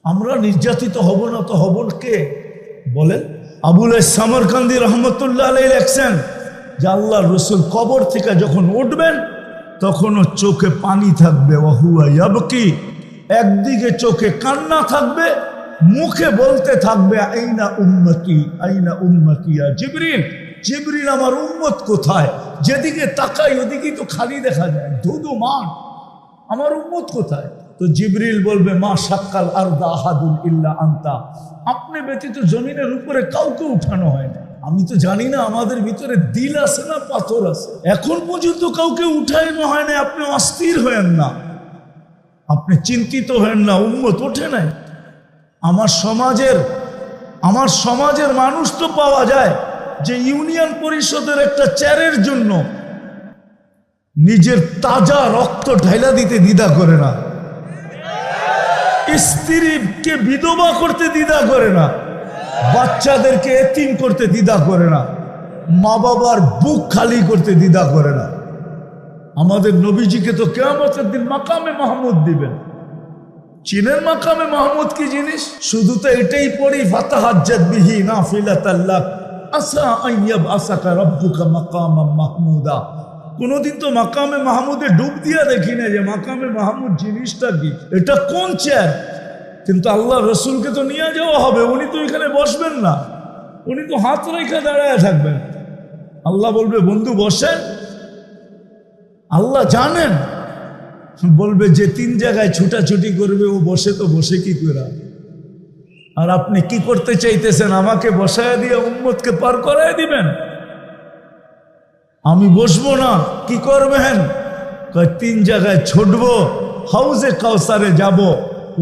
আমরা নির্যাতিত হব না তো হব কে বলেন? আবুল সামরকান্দি রহমতুল্লাহ আলাইহি লেখছেন যে আল্লাহর রাসূল কবর থেকে যখন উঠবেন তখনও চোখে পানি থাকবে, ওয়াহুয়া ইয়াবকি, একদিকে চোখে কান্না থাকবে, মুখে বলতে থাকবে আইনা উম্মতি, আইনা উম্মতি ইয়া জিবরিল, জিবরিল আমার উম্মত কোথায়? যেদিকে তাকাই ওদিকেই তো খালি দেখা যায়, ধুধু মাঠ, আমার উম্মত কোথায়? তো জিবরিল বলবে মা শাক্কাল আরদা আহাদুন ইল্লা আনতা, আপনি ব্যতীত জমিনের উপরে কাউকে উঠানো হয় না। আমি তো জানি না আমাদের ভিতরে দিল আছে না পাথর আছে, এখন পর্যন্ত কাউকে উঠানো হয় না। আপনি অস্থির হয়েন না, আপনি চিন্তিত হয়েন না, উম্মত ওঠে নাই। আমার সমাজের মানুষ তো পাওয়া যায় যে ইউনিয়ন পরিষদের একটা চেয়ারের জন্য নিজের তাজা রক্ত ঢাইলা দিতে দ্বিধা করে না, স্ত্রীকে বিধবা করতে দ্বিধা করে না, বাচ্চাদেরকে এতিম করতে দ্বিধা করে না, মা বাবার বুক খালি করতে দ্বিধা করে না। আমাদের নবীজিকে তো কিয়ামতের দিন মাকামে মাহমুদ দিবেন। চীনের মাকামে মাহমুদ কি জিনিস? শুধু তো এটাই পড়ি ফাতাহাজ্জাত বিহি নাফিলাতাল লাক আসা আন ইয়াবআসাকা রাব্বুকা মাকামান মাহমুদা। কোনদিন তো মাকামে মাহমুদে ডুব দিয়া দেখি না যে মাকামে মাহমুদ জিনিসটা কি, এটা কোন চেয়ার। কিন্তু আল্লাহ রসুলকে তো নিয়ে যাওয়া হবে, উনি তো এখানে বসবেন না, উনি তো হাত রেখে দাঁড়ায় থাকবেন। আল্লাহ বলবে বন্ধু বসেন, আল্লাহ জানেন, বলবে যে 3 জায়গায় ছুটাছুটি করবে ও বসে তো বসে কি করে। আর আপনি কি করতে চাইতেছেন? আমাকে বসায় দিয়ে উম্মতকে পার করায় দিবেন? আমি বসবো না, কি করবেন? 3 জায়গায় ছুটবো, হাউজে কাউসারে যাব,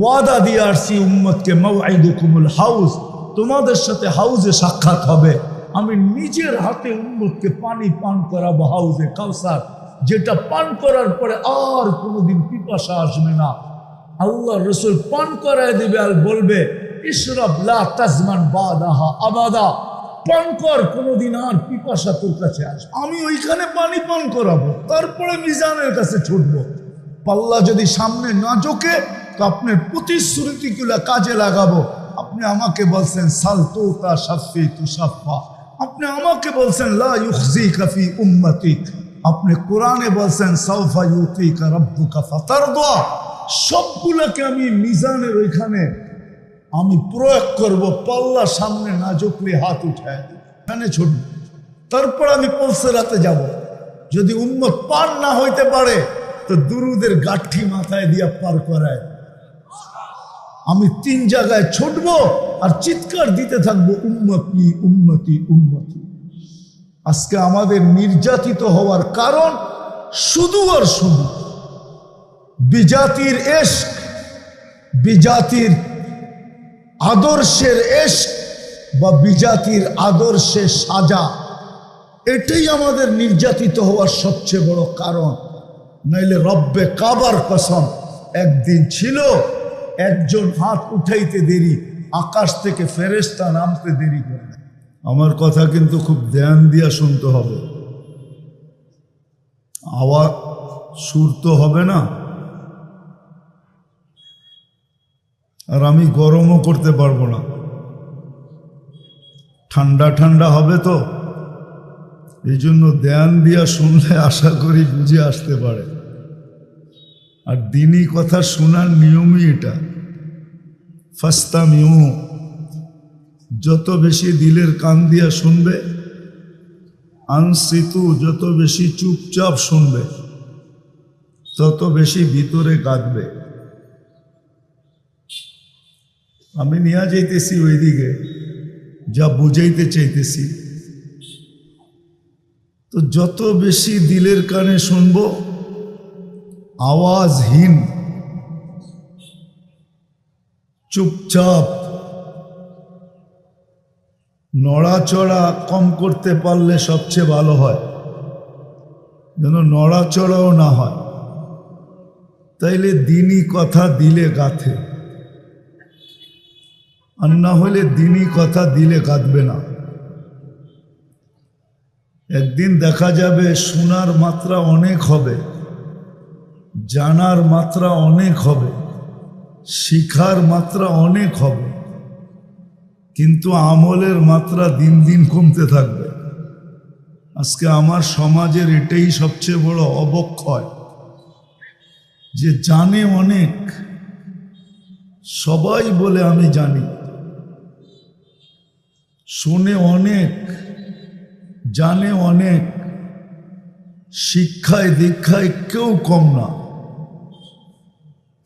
ওয়াদা দিয়ে আসছি উম্মতকে, মাওয়াইদুকুমুল হাউজ, তোমাদের সাথে হাউজে সাক্ষাৎ হবে। আমি নিজের হাতে উম্মতকে পানি পান করাবো হাউজে কাউসার, যেটা পান করার পরে আর কোনোদিন পিপাসা আসবে না। আল্লাহ রসুল পান করায় দিবে আর বলবে ইশরাব লা তাজমান বাদাহা আবাদা, পান কর, কোনোদিন আর পিপাসা তোর কাছে আসবে। আমি ওইখানে পানি পান করাবো, তারপরে মিজানের কাছে ছুটবো। পাল্লা যদি সামনে না ঝোঁকে তো আপনার প্রতিশ্রুতিগুলো কাজে লাগাবো। আপনি আমাকে বলছেন সাল তুতা শাফি তুশাফা, আপনি আমাকে বলছেন লা ইউখজিকা ফি উম্মতিক, আপনি কোরআনে বলছেন সাউফা ইউতিকা রাব্বুকা ফাতারদা। সবগুলোকে আমি মিজানের ওইখানে আমি প্রয়োগ করব। পাল্লা সামনে না ঝুঁকলে হাত উঠায় এখানে ছুটব, তারপর আমি পলসেরাতে যাব। যদি উম্মত পার না হইতে পারে তো দুরুদের গাঠি মাথায় দিয়া পার করায়। আমি 3 জায়গায় ছুটব আর চিৎকার দিতে থাকবো উম্মতি উম্মতি উম্মতি। আজকে আমাদের নির্যাতিত হওয়ার কারণ শুধু আর শুধু বিজাতির ইশক, বিজাতির আদর্শের ইশক বা বিজাতির আদর্শে সাজা, এটাই আমাদের নির্যাতিত হওয়ার সবচেয়ে বড় কারণ। নাইলে রব্বে কাবার কসম, একদিন ছিল একজন হাত উঠাইতে দেরি, আকাশ থেকে ফেরেশতা নামতে দেরি করে। আমার কথা কিন্তু খুব ধ্যান দিয়া শুনতে হবে, আওয়াজ সুর তো হবে না, আর আমি গরমও করতে পারবো না, ঠান্ডা ঠান্ডা হবে তো, এই জন্য ধ্যান দিয়া শুনলে আশা করি বুঝে আসতে পারে। আর দিনই কথা শোনার নিয়মই এটা, ফাস্তামিউ, যত বেশি দিলের কান দিয়া শুনবে, আনসিতু, যত বেশি চুপচাপ শুনবে তত বেশি ভিতরে কাঁদবে। আমি নিয়ে যাইতেছি ওইদিকে যা বুঝাইতে চাইতেছি। তো যত বেশি দিলের কানে শুনবো, আওয়াজহীন চুপচাপ, নড়াচড়া কম করতে পারলে সবচেয়ে ভালো হয়, যেন নড়াচড়াও না হয়। তাইলে দিনই কথা দিলে গাথে, আর না হলে দিনই কথা দিলে গাঁথবে না। একদিন দেখা যাবে শোনার মাত্রা অনেক হবে, জানার মাত্রা অনেক হবে, শিখার মাত্রা অনেক হবে, কিন্তু আমলের মাত্রা দিন দিন কমতে থাকবে। আজকে আমার সমাজের এটাই সবচেয়ে বড় অবক্ষয়, যে জানে অনেক, সবাই বলে আমি জানি, শোনে অনেক, জানে অনেক, শিক্ষায় দীক্ষায় কেউ কম না,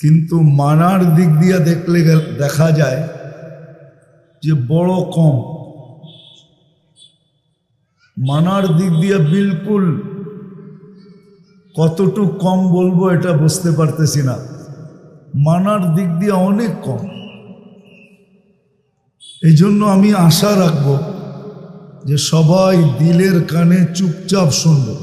কিন্তু মানার দিক দিয়ে দেখলে দেখা যায় যে বড় কম। মানার দিক দিয়ে বিলকুল কতটুক কম বলবো এটা বুঝতে পারতেছি না, মানার দিক দিয়ে অনেক কম। এই জন্য আমি আশা রাখবো যে সবাই দিলের কানে চুপচাপ শুনবে।